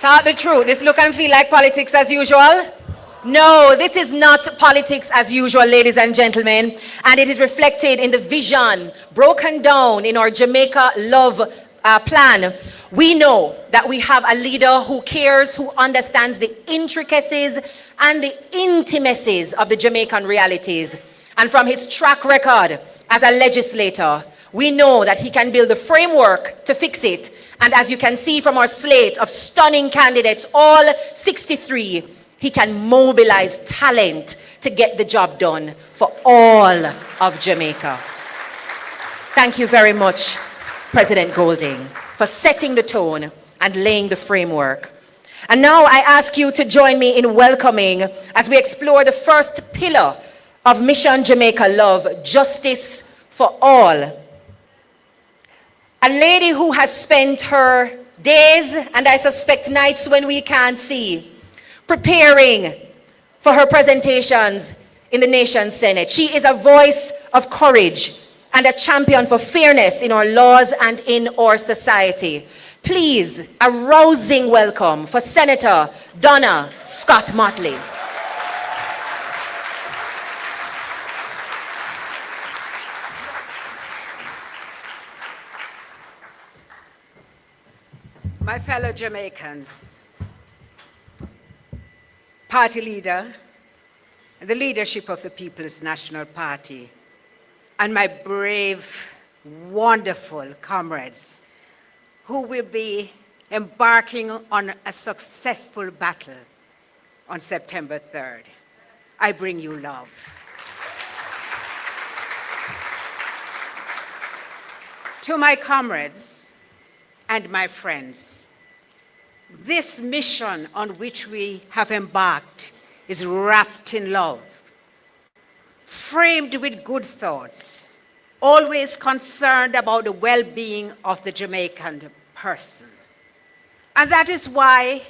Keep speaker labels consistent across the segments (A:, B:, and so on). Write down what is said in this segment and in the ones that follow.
A: Talk the truth. This look and feel like politics as usual? No, this is not politics as usual, ladies and gentlemen. And it is reflected in the vision broken down in our Jamaica Love plan. We know that we have a leader who cares, who understands the intricacies and the intimacies of the Jamaican realities. And from his track record as a legislator, we know that he can build the framework to fix it. And as you can see from our slate of stunning candidates, all 63, he can mobilize talent to get the job done for all of Jamaica. Thank you very much, President Golding, for setting the tone and laying the framework. And now I ask you to join me in welcoming, as we explore the first pillar of Mission Jamaica Love, justice for all. A lady who has spent her days, and I suspect nights when we can't see, preparing for her presentations in the nation's Senate. She is a voice of courage and a champion for fairness in our laws and in our society. Please, a rousing welcome for Senator Donna Scott Motley.
B: My fellow Jamaicans, party leader, and the leadership of the People's National Party, and my brave, wonderful comrades who will be embarking on a successful battle on September 3rd. I bring you love. To my comrades and my friends, this mission on which we have embarked is wrapped in love, framed with good thoughts, always concerned about the well-being of the Jamaican person. And that is why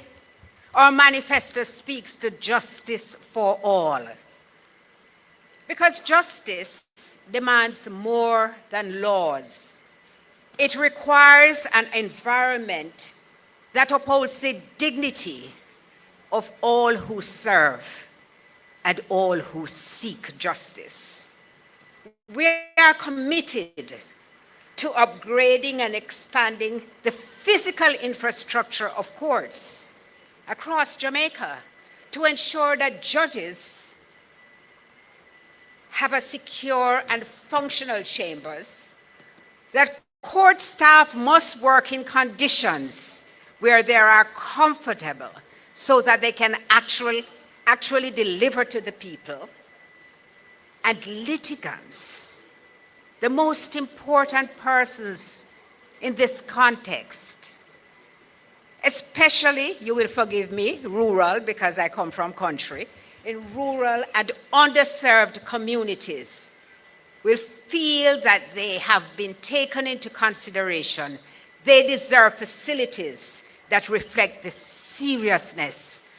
B: our manifesto speaks to justice for all. Because justice demands more than laws. It requires an environment that upholds the dignity of all who serve and all who seek justice. We are committed to upgrading and expanding the physical infrastructure of courts across Jamaica to ensure that judges have a secure and functional chambers, that court staff must work in conditions where they are comfortable so that they can actually deliver to the people, and litigants, the most important persons in this context, especially, you will forgive me, rural, because I come from country, in rural and underserved communities, will feel that they have been taken into consideration. They deserve facilities that reflect the seriousness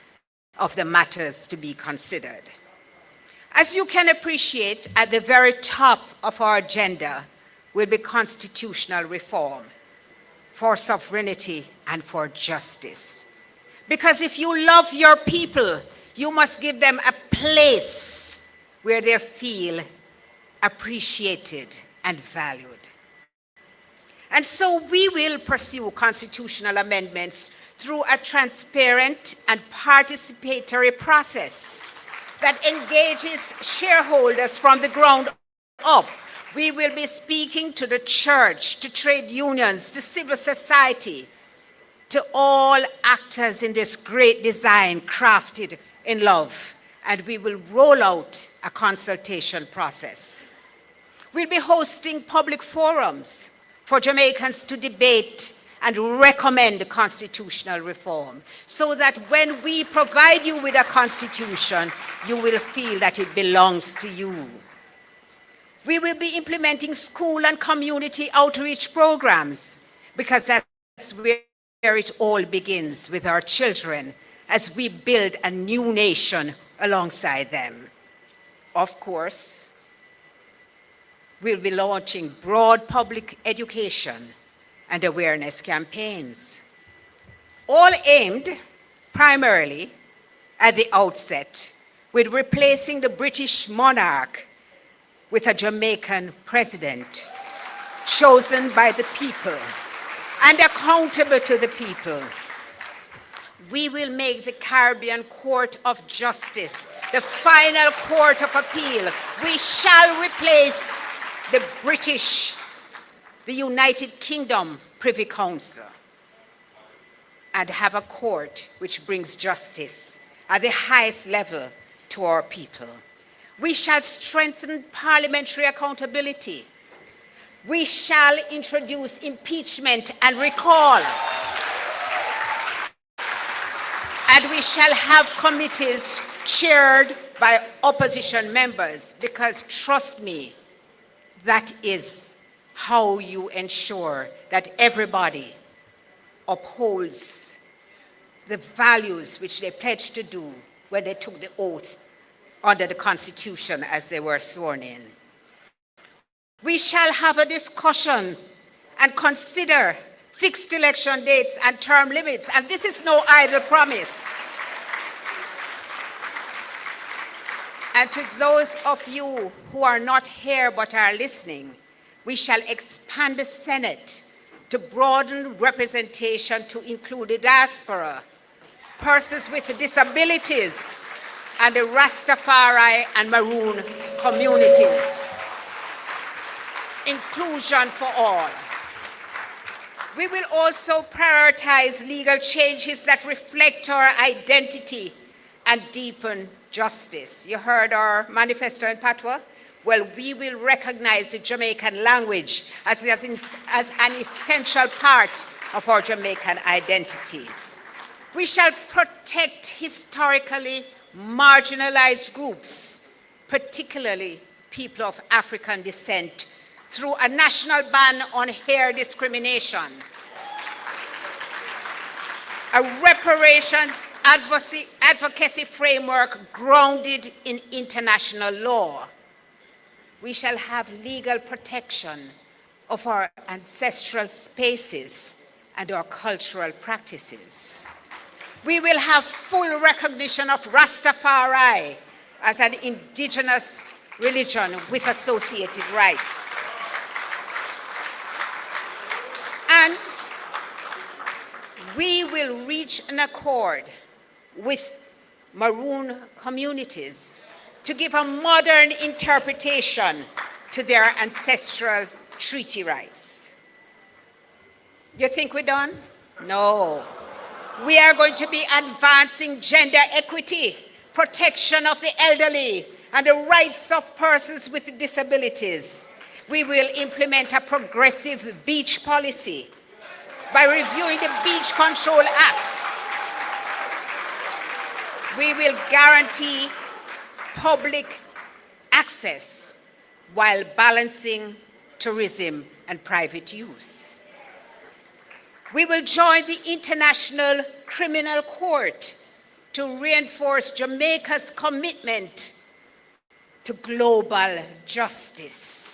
B: of the matters to be considered. As you can appreciate, at the very top of our agenda will be constitutional reform for sovereignty and for justice. Because if you love your people, you must give them a place where they feel appreciated and valued. And so we will pursue constitutional amendments through a transparent and participatory process that engages shareholders from the ground up. We will be speaking to the church, to trade unions, to civil society, to all actors in this great design crafted in love, and we will roll out a consultation process. We'll be hosting public forums for Jamaicans to debate and recommend constitutional reform, so that when we provide you with a constitution, you will feel that it belongs to you. We will be implementing school and community outreach programs, because that's where it all begins, with our children, as we build a new nation alongside them. Of course, we'll be launching broad public education and awareness campaigns. all aimed primarily at the outset with replacing the British monarch with a Jamaican president chosen by the people and accountable to the people. We will make the Caribbean Court of Justice the final court of appeal. We shall replace the British, the United Kingdom Privy Council, and have a court which brings justice at the highest level to our people. We shall strengthen parliamentary accountability. We shall introduce impeachment and recall. And we shall have committees chaired by opposition members, because trust me, that is how you ensure that everybody upholds the values which they pledged to do when they took the oath under the Constitution as they were sworn in. We shall have a discussion and consider fixed election dates and term limits, and this is no idle promise. And to those of you who are not here but are listening, we shall expand the Senate to broaden representation to include the diaspora, persons with disabilities, and the Rastafari and Maroon communities. Inclusion for all. We will also prioritize legal changes that reflect our identity and deepen justice. You heard our manifesto in Patois? Well, we will recognize the Jamaican language as an essential part of our Jamaican identity. We shall protect historically marginalized groups, particularly people of African descent, through a national ban on hair discrimination, a reparations advocacy framework grounded in international law. We shall have legal protection of our ancestral spaces and our cultural practices. We will have full recognition of Rastafari as an indigenous religion with associated rights. And we will reach an accord with Maroon communities to give a modern interpretation to their ancestral treaty rights. You think we're done? No. We are going to be advancing gender equity, protection of the elderly, and the rights of persons with disabilities. We will implement a progressive beach policy by reviewing the Beach Control Act. We will guarantee public access while balancing tourism and private use. We will join the International Criminal Court to reinforce Jamaica's commitment to global justice.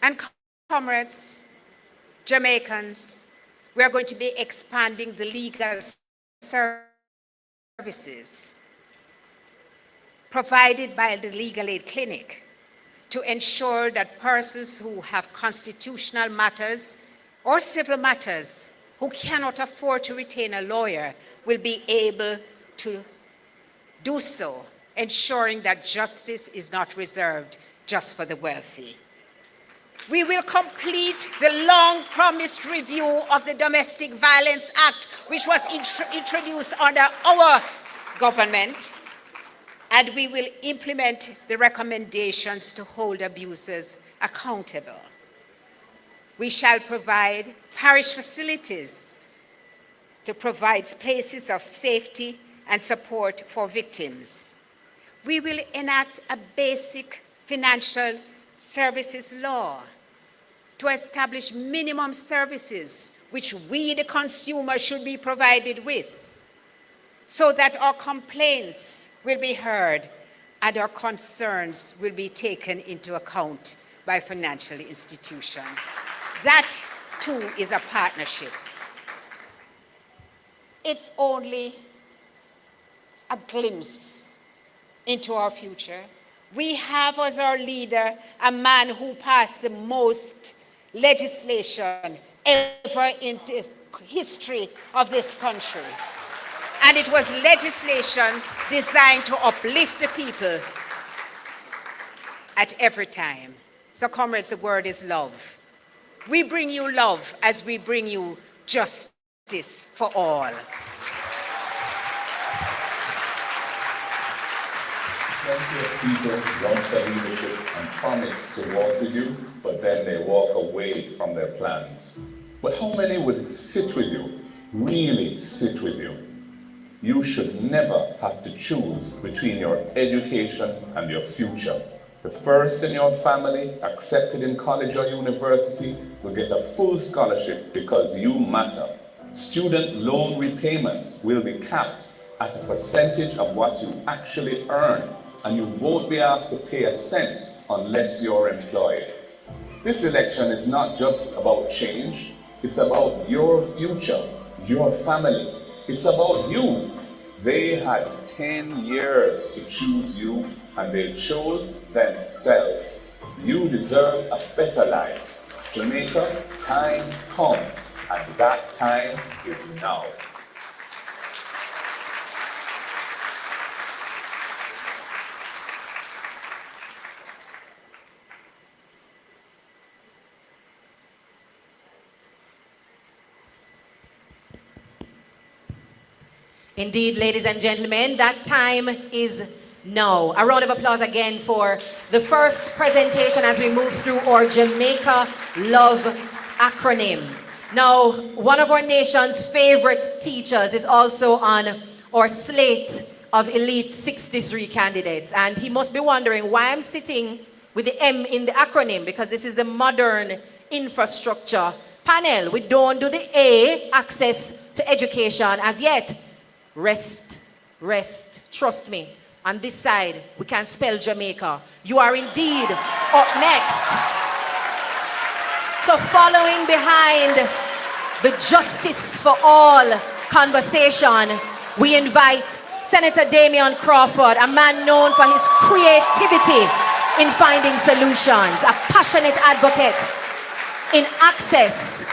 B: And comrades, Jamaicans, we are going to be expanding the legal services provided by the Legal Aid Clinic to ensure that persons who have constitutional matters or civil matters who cannot afford to retain a lawyer will be able to do so, ensuring that justice is not reserved just for the wealthy. We will complete the long-promised review of the Domestic Violence Act, which was introduced under our government, and we will implement the recommendations to hold abusers accountable. We shall provide parish facilities to provide places of safety and support for victims. We will enact a basic financial services law to establish minimum services which we, the consumer, should be provided with, so that our complaints will be heard and our concerns will be taken into account by financial institutions. That two is a partnership. It's only a glimpse into our future. We have as our leader a man who passed the most legislation ever in the history of this country. And it was legislation designed to uplift the people at every time. So comrades, the word is love. We bring you love as we bring you justice for all.
C: Plenty of people run for leadership and promise to walk with you, but then they walk away from their plans. But how many would sit with you, really sit with you? You should never have to choose between your education and your future. The first in your family, accepted in college or university, will get a full scholarship because you matter. Student loan repayments will be capped at a percentage of what you actually earn, and you won't be asked to pay a cent unless you're employed. This election is not just about change, it's about your future, your family. It's about you. They had 10 years to choose you, and they chose themselves. You deserve a better life. Jamaica, time come, and that time is now.
A: Indeed, ladies and gentlemen, that time is now. A round of applause again for the first presentation as we move through our Jamaica Love acronym. Now, one of our nation's favorite teachers is also on our slate of elite 63 candidates. And he must be wondering why I'm sitting with the M in the acronym, because this is the modern infrastructure panel. We don't do the A, access to education, as yet. Rest, rest, trust me. On this side, we can spell Jamaica. You are indeed up next. So following behind the justice for all conversation, we invite Senator Damian Crawford, a man known for his creativity in finding solutions, a passionate advocate in access